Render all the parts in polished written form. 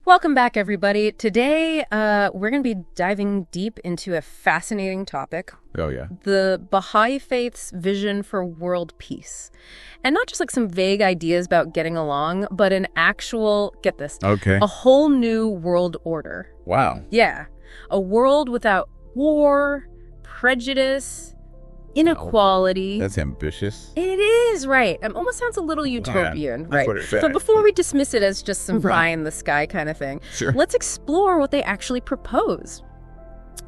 Welcome back, everybody. Today, we're going to be diving deep into a fascinating topic. Oh, yeah. The Baha'i Faith's vision for world peace. And not just like some vague ideas about getting along, but an actual, get this, a whole new world order. Wow. Yeah. A world without war, prejudice, inequality. That's ambitious. It is, right. It almost sounds a little utopian, right? But before we dismiss it as just some pie in the sky kind of thing, let's explore what they actually propose.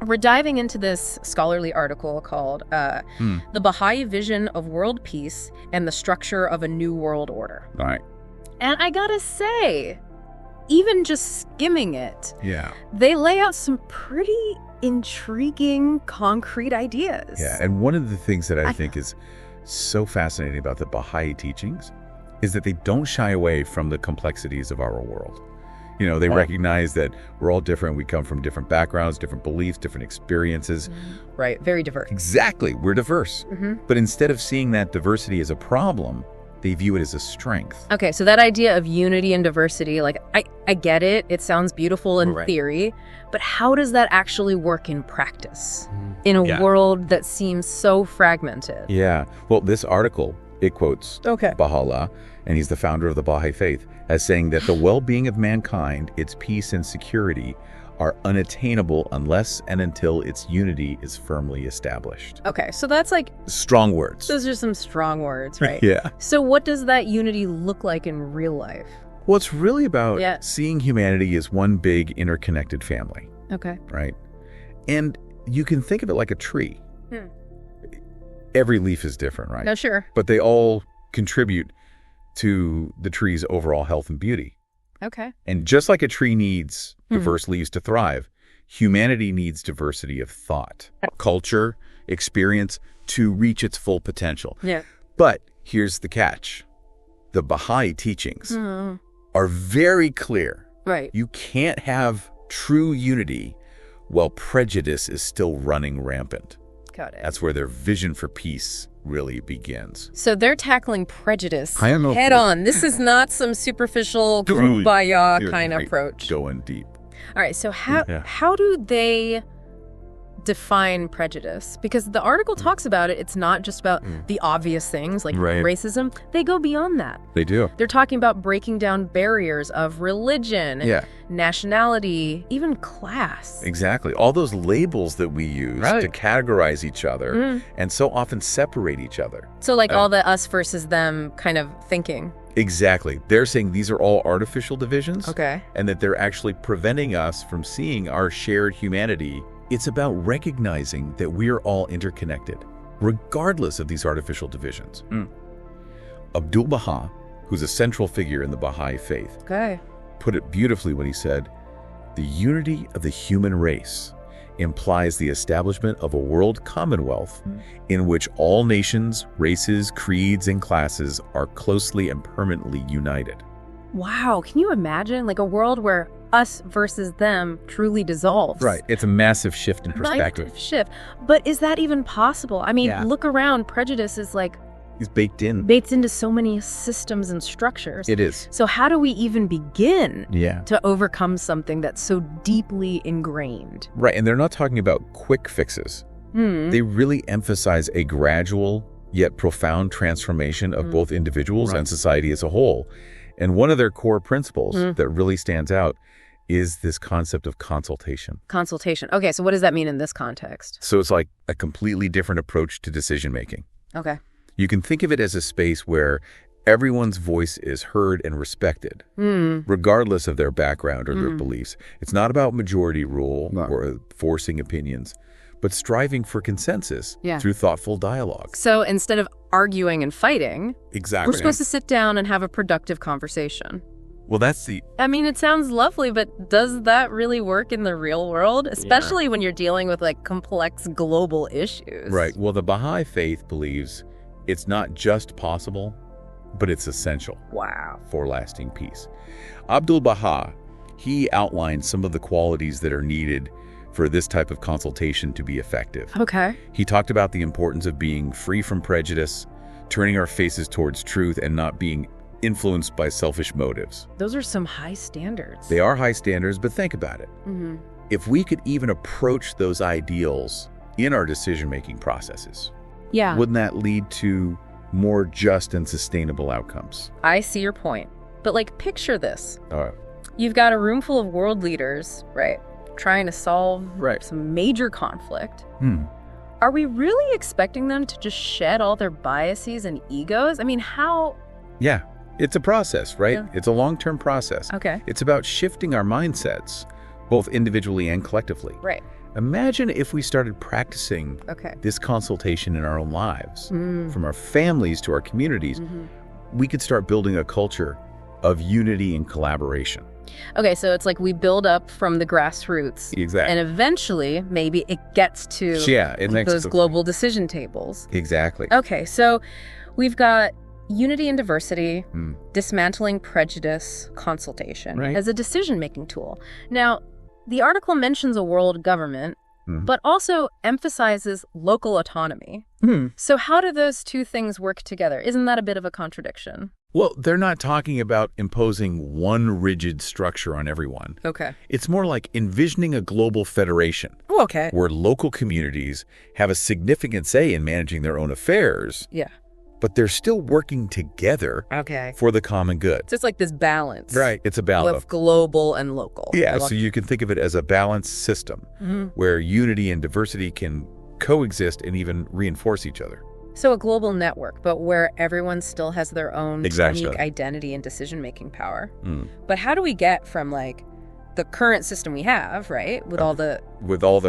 We're diving into this scholarly article called The Baha'i Vision of World Peace and the Structure of a New World Order. All right. And I gotta say, even just skimming it, they lay out some pretty intriguing, concrete ideas. Yeah, and one of the things that I think is so fascinating about the Baha'i teachings is that they don't shy away from the complexities of our world. You know, they recognize that we're all different. We come from different backgrounds, different beliefs, different experiences. Right, very diverse. Exactly, we're diverse. But instead of seeing that diversity as a problem, they view it as a strength. Okay, so that idea of unity and diversity, like, I get it. It sounds beautiful in theory, but how does that actually work in practice in a world that seems so fragmented? Yeah, well, this article, it quotes Baha'u'lláh, and he's the founder of the Baha'i Faith, as saying that the well-being of mankind, its peace and security, are unattainable unless and until its unity is firmly established. Okay, so that's like... strong words. Those are some strong words, right? Yeah. So what does that unity look like in real life? Well, it's really about seeing humanity as one big interconnected family. Okay. Right? And you can think of it like a tree. Every leaf is different, right? No, sure. But they all contribute to the tree's overall health and beauty. Okay. And just like a tree needs diverse leaves to thrive, humanity needs diversity of thought, culture, experience to reach its full potential. Yeah. But here's the catch. The Baha'i teachings are very clear. Right. You can't have true unity while prejudice is still running rampant. Got it. That's where their vision for peace really begins. So they're tackling prejudice head on. This is not some superficial kumbaya kind of approach. Going deep. All right, so how do they define prejudice? Because the article talks about it. It's not just about the obvious things like racism. They go beyond that. They do. They're talking about breaking down barriers of religion, nationality, even class. Exactly. All those labels that we use to categorize each other and so often separate each other. So like all the us versus them kind of thinking. Exactly. They're saying these are all artificial divisions. Okay. And that they're actually preventing us from seeing our shared humanity. It's about recognizing that we are all interconnected, regardless of these artificial divisions. Abdu'l-Bahá, who's a central figure in the Baha'i Faith, put it beautifully when he said, "The unity of the human race implies the establishment of a world commonwealth in which all nations, races, creeds, and classes are closely and permanently united." Wow, can you imagine like a world where us versus them truly dissolves? Right, it's a massive shift in perspective. Massive shift. But is that even possible? I mean, look around, prejudice is like... It's baked into so many systems and structures. It is. So how do we even begin to overcome something that's so deeply ingrained? Right, and they're not talking about quick fixes. They really emphasize a gradual yet profound transformation of both individuals and society as a whole. And one of their core principles that really stands out is this concept of consultation. Consultation. Okay, so what does that mean in this context? So it's like a completely different approach to decision making. Okay. You can think of it as a space where everyone's voice is heard and respected, regardless of their background or their beliefs. It's not about majority rule or forcing opinions, but striving for consensus through thoughtful dialogue. So instead of arguing and fighting, we're supposed to sit down and have a productive conversation. Well, that's the... I mean, it sounds lovely, but does that really work in the real world? Especially when you're dealing with like complex global issues. Right. Well, the Baha'i Faith believes it's not just possible, but it's essential. Wow. For lasting peace. Abdu'l-Bahá, he outlined some of the qualities that are needed for this type of consultation to be effective. Okay. He talked about the importance of being free from prejudice, turning our faces towards truth, and not being influenced by selfish motives. Those are some high standards. They are high standards, but think about it. If we could even approach those ideals in our decision-making processes, wouldn't that lead to more just and sustainable outcomes? I see your point. But like, picture this. All right. You've got a room full of world leaders, right, trying to solve some major conflict. Are we really expecting them to just shed all their biases and egos? I mean, how? Yeah, it's a process, right? Yeah. It's a long-term process. Okay. It's about shifting our mindsets, both individually and collectively. Right. Imagine if we started practicing this consultation in our own lives, from our families to our communities. We could start building a culture of unity and collaboration. Okay, so it's like we build up from the grassroots. Exactly. And eventually, maybe it gets to those global decision tables. Exactly. Okay, so we've got unity and diversity, dismantling prejudice, consultation as a decision-making tool. Now, the article mentions a world government, but also emphasizes local autonomy. So how do those two things work together? Isn't that a bit of a contradiction? Well, they're not talking about imposing one rigid structure on everyone. Okay. It's more like envisioning a global federation. Oh, okay. Where local communities have a significant say in managing their own affairs. Yeah. But they're still working together for the common good. So it's like this balance. Right. It's a balance. Of global and local. Yeah, so you can think of it as a balanced system where unity and diversity can coexist and even reinforce each other. So a global network, but where everyone still has their own unique identity and decision-making power. But how do we get from like the current system we have, right, with all the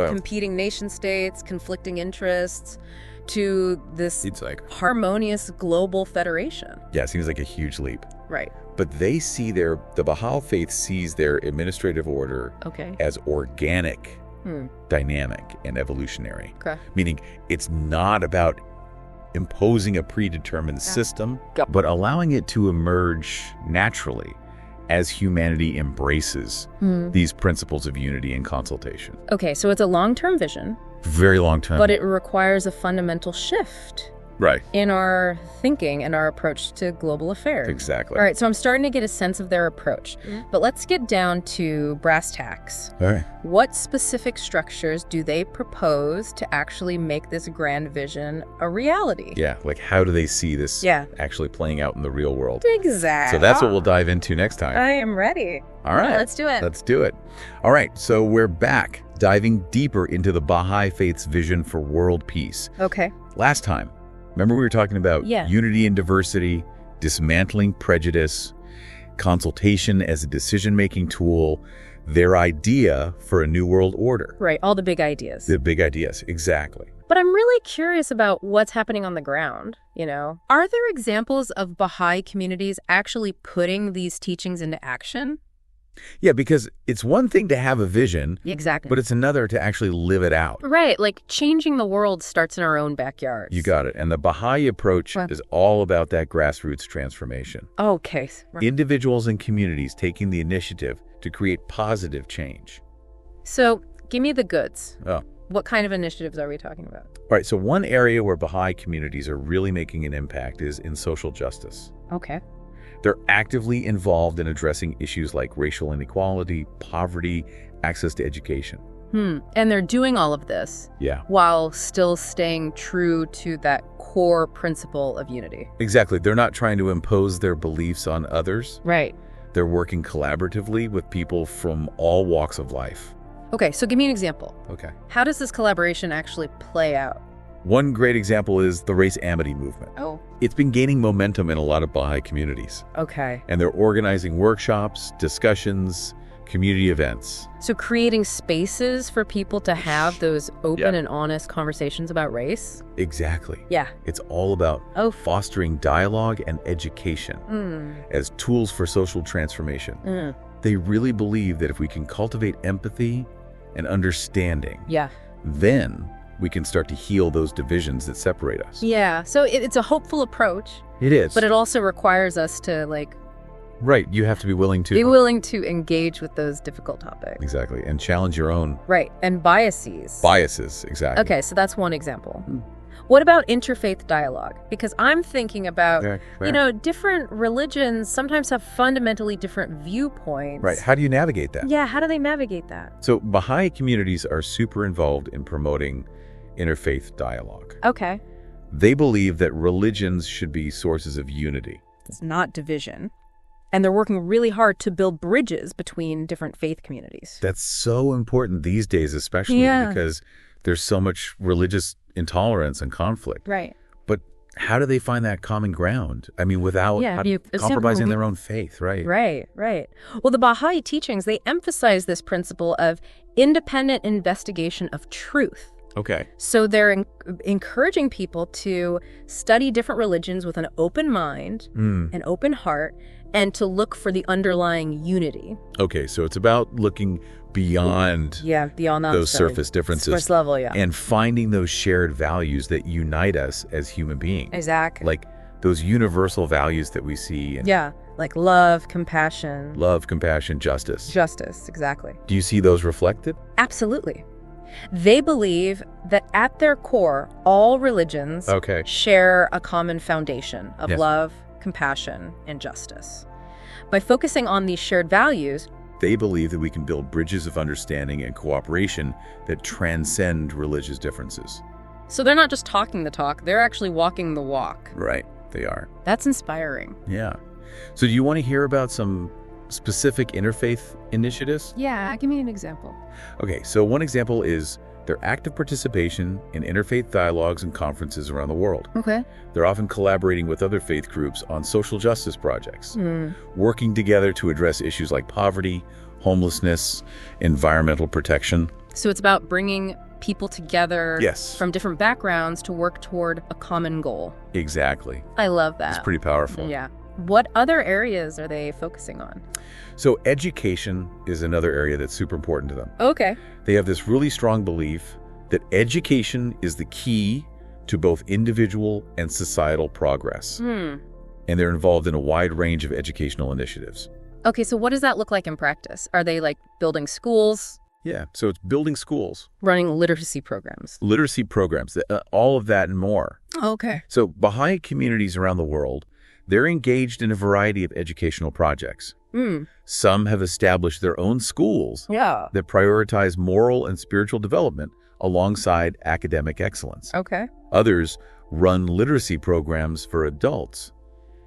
competing nation states, conflicting interests, to this harmonious global federation? Yeah, it seems like a huge leap. Right. But they see the Baha'i Faith sees their administrative order as organic, dynamic, and evolutionary. Meaning it's not about imposing a predetermined system, but allowing it to emerge naturally as humanity embraces these principles of unity and consultation. Okay, so it's a long-term vision. Very long term. But it requires a fundamental shift in our thinking and our approach to global affairs. Exactly. All right, so I'm starting to get a sense of their approach. But let's get down to brass tacks. All right. What specific structures do they propose to actually make this grand vision a reality? Yeah, like how do they see this actually playing out in the real world? Exactly. So that's what we'll dive into next time. I am ready. All right. Let's do it. Let's do it. All right, so we're back, diving deeper into the Baha'i Faith's vision for world peace. Okay. Last time, remember we were talking about unity and diversity, dismantling prejudice, consultation as a decision-making tool, their idea for a new world order. Right, all the big ideas. The big ideas, exactly. But I'm really curious about what's happening on the ground, you know? Are there examples of Baha'i communities actually putting these teachings into action? Yeah, because it's one thing to have a vision, but it's another to actually live it out. Right, like changing the world starts in our own backyards. You got it. And the Baha'i approach is all about that grassroots transformation. Okay. Right. Individuals and communities taking the initiative to create positive change. So, give me the goods. Oh. What kind of initiatives are we talking about? All right, so one area where Baha'i communities are really making an impact is in social justice. Okay. They're actively involved in addressing issues like racial inequality, poverty, access to education. And they're doing all of this while still staying true to that core principle of unity. Exactly. They're not trying to impose their beliefs on others. Right. They're working collaboratively with people from all walks of life. Okay, so give me an example. Okay. How does this collaboration actually play out? One great example is the race amity movement. Oh. It's been gaining momentum in a lot of Baha'i communities. Okay. And they're organizing workshops, discussions, community events. So creating spaces for people to have those open and honest conversations about race? Exactly. Yeah. It's all about fostering dialogue and education as tools for social transformation. They really believe that if we can cultivate empathy and understanding, then we can start to heal those divisions that separate us. Yeah, so it's a hopeful approach. It is. But it also requires us to, like... Right, you have to be willing to... Be willing to engage with those difficult topics. Exactly, and challenge your own... Right, and biases. Biases, exactly. Okay, so that's one example. What about interfaith dialogue? Because I'm thinking about, different religions sometimes have fundamentally different viewpoints. Right. How do you navigate that? Yeah, how do they navigate that? So Baha'i communities are super involved in promoting interfaith dialogue. Okay. They believe that religions should be sources of unity. It's not division. And they're working really hard to build bridges between different faith communities. That's so important these days, especially because there's so much religious intolerance and conflict. Right. But how do they find that common ground? I mean, without compromising their own faith, right? Right. Well, the Baha'i teachings, they emphasize this principle of independent investigation of truth. Okay. So they're encouraging people to study different religions with an open mind, an open heart, and to look for the underlying unity. Okay, so it's about looking beyond those surface differences. Surface level, and finding those shared values that unite us as human beings. Exactly. Like those universal values that we see. Like love, compassion. Love, compassion, justice. Justice, exactly. Do you see those reflected? Absolutely. They believe that at their core, all religions share a common foundation of love, compassion, and justice. By focusing on these shared values, they believe that we can build bridges of understanding and cooperation that transcend religious differences. So they're not just talking the talk, they're actually walking the walk. Right, they are. That's inspiring. Yeah. So do you want to hear about some specific interfaith initiatives? Yeah, give me an example. Okay, so one example is their active participation in interfaith dialogues and conferences around the world. Okay. They're often collaborating with other faith groups on social justice projects, working together to address issues like poverty, homelessness, environmental protection. So it's about bringing people together from different backgrounds to work toward a common goal. Exactly. I love that. It's pretty powerful. Yeah. What other areas are they focusing on? So education is another area that's super important to them. Okay. They have this really strong belief that education is the key to both individual and societal progress. And they're involved in a wide range of educational initiatives. Okay, so what does that look like in practice? Are they like building schools? Yeah, so it's building schools. Running literacy programs. Literacy programs, all of that and more. Okay. So Baha'i communities around the world, they're engaged in a variety of educational projects. Some have established their own schools that prioritize moral and spiritual development alongside academic excellence. Okay. Others run literacy programs for adults,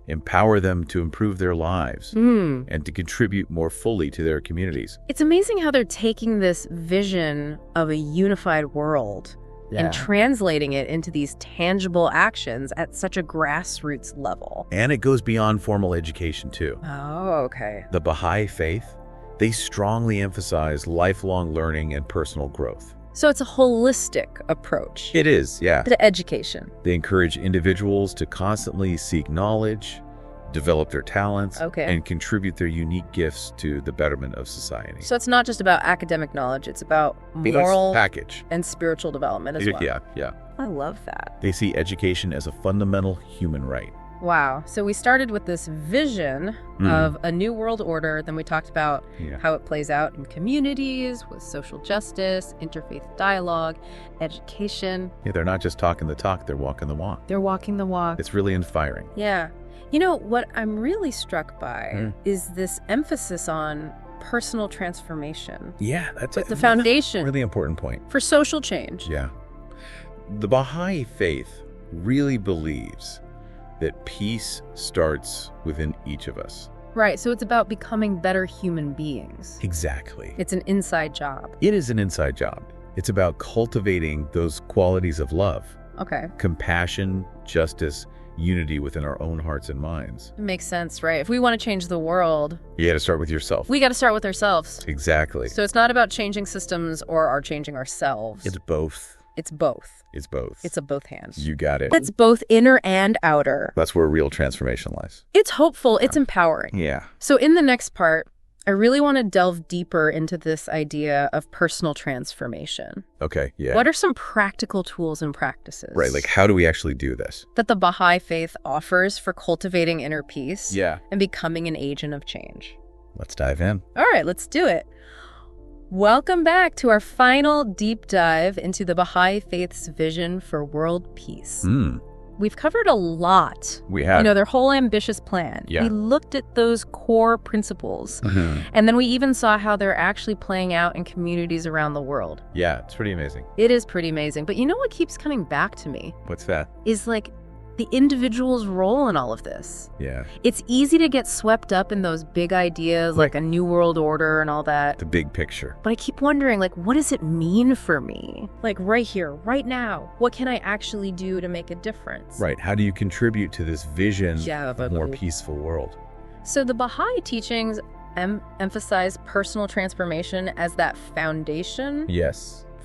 empower them to improve their lives and to contribute more fully to their communities. It's amazing how they're taking this vision of a unified world and translating it into these tangible actions at such a grassroots level. And it goes beyond formal education, too. Oh, okay. The Bahá'í Faith, they strongly emphasize lifelong learning and personal growth. So it's a holistic approach. It is, yeah. To education. They encourage individuals to constantly seek knowledge, develop their talents, and contribute their unique gifts to the betterment of society. So it's not just about academic knowledge, it's about moral package and spiritual development as well. Yeah. I love that. They see education as a fundamental human right. Wow. So we started with this vision of a new world order. Then we talked about how it plays out in communities with social justice, interfaith dialogue, education. Yeah, they're not just talking the talk, they're walking the walk. They're walking the walk. It's really inspiring. Yeah. You know, what I'm really struck by is this emphasis on personal transformation. Yeah, that's the foundation. Really important point. For social change. Yeah. The Baha'i Faith really believes that peace starts within each of us. Right, so it's about becoming better human beings. Exactly. It's an inside job. It is an inside job. It's about cultivating those qualities of love. Okay. Compassion, justice, unity within our own hearts and minds. It makes sense, right? If we want to change the world, you got to start with yourself. We got to start with ourselves. Exactly. So it's not about changing systems or our changing ourselves. It's both. It's both. It's both. It's a both hands. You got it. It's both inner and outer. That's where real transformation lies. It's hopeful. It's empowering. Yeah. So in the next part, I really want to delve deeper into this idea of personal transformation. Okay, yeah. What are some practical tools and practices? Right, like how do we actually do this? That the Baha'i Faith offers for cultivating inner peace and becoming an agent of change. Let's dive in. All right, let's do it. Welcome back to our final deep dive into the Baha'i Faith's vision for world peace. We've covered a lot. We have. Their whole ambitious plan. Yeah. We looked at those core principles. And then we even saw how they're actually playing out in communities around the world. Yeah, it's pretty amazing. It is pretty amazing. But you know what keeps coming back to me? What's that? Is like the individual's role in all of this. Yeah. It's easy to get swept up in those big ideas like a new world order and all that. The big picture. But I keep wondering, like, what does it mean for me? Like, right here, right now, what can I actually do to make a difference? Right. How do you contribute to this vision of a more peaceful world? So the Baha'i teachings emphasize personal transformation as that foundation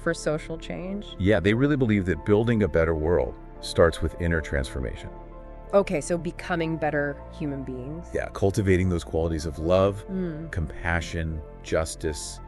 for social change. Yeah, they really believe that building a better world starts with inner transformation. Okay, so becoming better human beings. Yeah, cultivating those qualities of love, compassion, justice,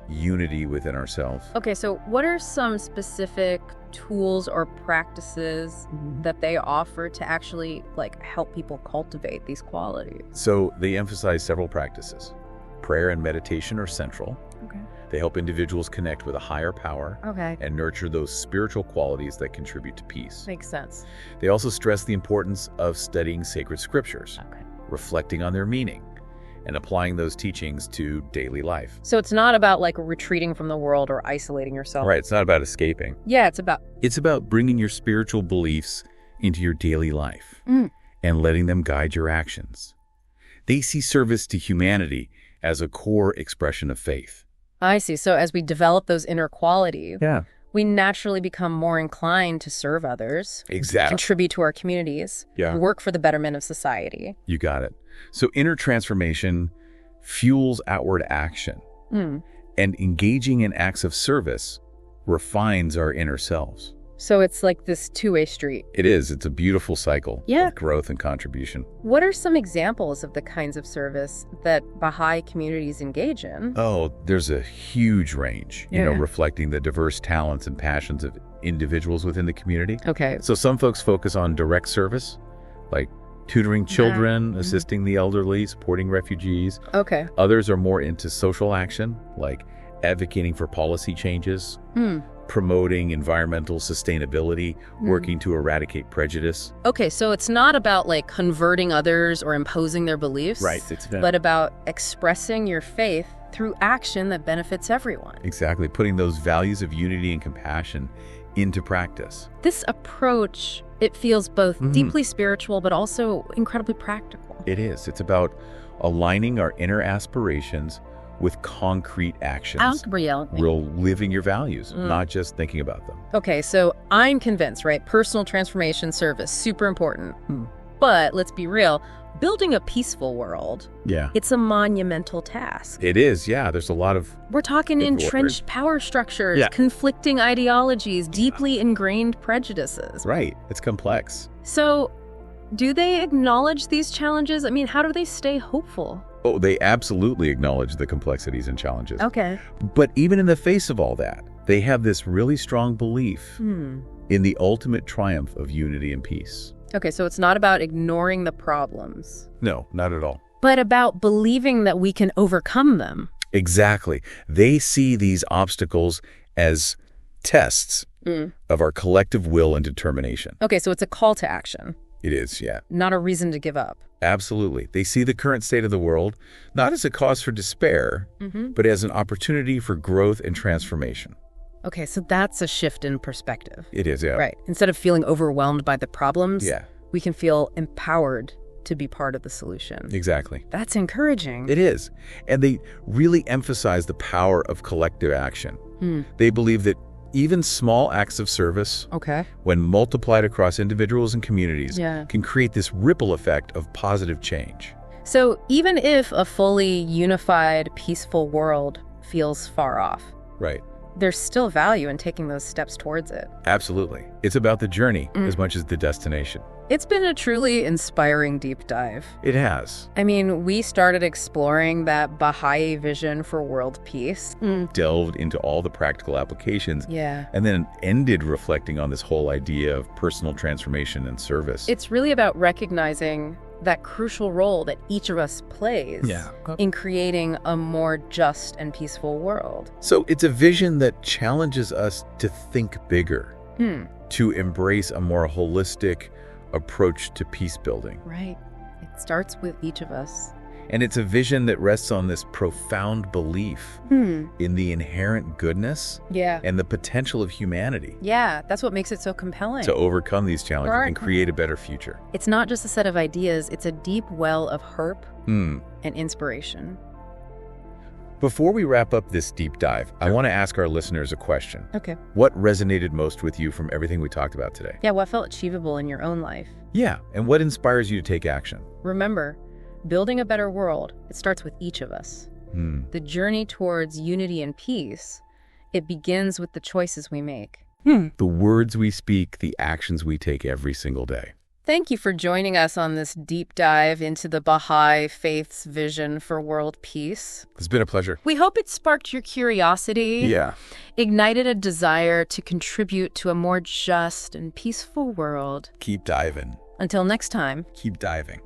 unity within ourselves. Okay, so what are some specific tools or practices that they offer to actually help people cultivate these qualities? So they emphasize several practices. Prayer and meditation are central. Okay. They help individuals connect with a higher power and nurture those spiritual qualities that contribute to peace. Makes sense. They also stress the importance of studying sacred scriptures, reflecting on their meaning, and applying those teachings to daily life. So it's not about retreating from the world or isolating yourself. Right, it's not about escaping. Yeah, It's about bringing your spiritual beliefs into your daily life and letting them guide your actions. They see service to humanity as a core expression of faith. I see. So as we develop those inner qualities, we naturally become more inclined to serve others, contribute to our communities, work for the betterment of society. You got it. So inner transformation fuels outward action, and engaging in acts of service refines our inner selves. So it's like this two-way street. It is. It's a beautiful cycle of growth and contribution. What are some examples of the kinds of service that Baha'i communities engage in? Oh, there's a huge range, reflecting the diverse talents and passions of individuals within the community. Okay. So some folks focus on direct service, like tutoring children, assisting the elderly, supporting refugees. Okay. Others are more into social action, like advocating for policy changes, promoting environmental sustainability, working to eradicate prejudice. Okay, so it's not about converting others or imposing their beliefs, but about expressing your faith through action that benefits everyone. Exactly, putting those values of unity and compassion into practice. This approach, it feels both deeply spiritual but also incredibly practical. It is. It's about aligning our inner aspirations with concrete actions. Real living your values, not just thinking about them. Okay, so I'm convinced, right? Personal transformation, service, super important. But let's be real, building a peaceful world, it's a monumental task. It is, There's a lot of... We're talking entrenched power structures, conflicting ideologies, deeply ingrained prejudices. Right, it's complex. So do they acknowledge these challenges? I mean, how do they stay hopeful? Oh, they absolutely acknowledge the complexities and challenges. Okay. But even in the face of all that, they have this really strong belief in the ultimate triumph of unity and peace. Okay, so it's not about ignoring the problems. No, not at all. But about believing that we can overcome them. Exactly. They see these obstacles as tests of our collective will and determination. Okay, so it's a call to action. It is, Not a reason to give up. Absolutely. They see the current state of the world not as a cause for despair, but as an opportunity for growth and transformation. Okay, so that's a shift in perspective. It is, Right. Instead of feeling overwhelmed by the problems, we can feel empowered to be part of the solution. Exactly. That's encouraging. It is. And they really emphasize the power of collective action. They believe that even small acts of service, when multiplied across individuals and communities, can create this ripple effect of positive change. So even if a fully unified, peaceful world feels far off, there's still value in taking those steps towards it. Absolutely. It's about the journey as much as the destination. It's been a truly inspiring deep dive. It has. I mean, we started exploring that Baha'i vision for world peace. Delved into all the practical applications. And then ended reflecting on this whole idea of personal transformation and service. It's really about recognizing that crucial role that each of us plays in creating a more just and peaceful world. So it's a vision that challenges us to think bigger, to embrace a more holistic approach to peace building. Right. It starts with each of us. And it's a vision that rests on this profound belief in the inherent goodness and the potential of humanity. Yeah, that's what makes it so compelling. To overcome these challenges and create a better future. It's not just a set of ideas, it's a deep well of hope and inspiration. Before we wrap up this deep dive, I want to ask our listeners a question. Okay. What resonated most with you from everything we talked about today? Yeah, what felt achievable in your own life? Yeah, and what inspires you to take action? Remember, building a better world, it starts with each of us. The journey towards unity and peace, it begins with the choices we make. The words we speak, the actions we take every single day. Thank you for joining us on this deep dive into the Baha'i Faith's vision for world peace. It's been a pleasure. We hope it sparked your curiosity, ignited a desire to contribute to a more just and peaceful world. Keep diving. Until next time. Keep diving.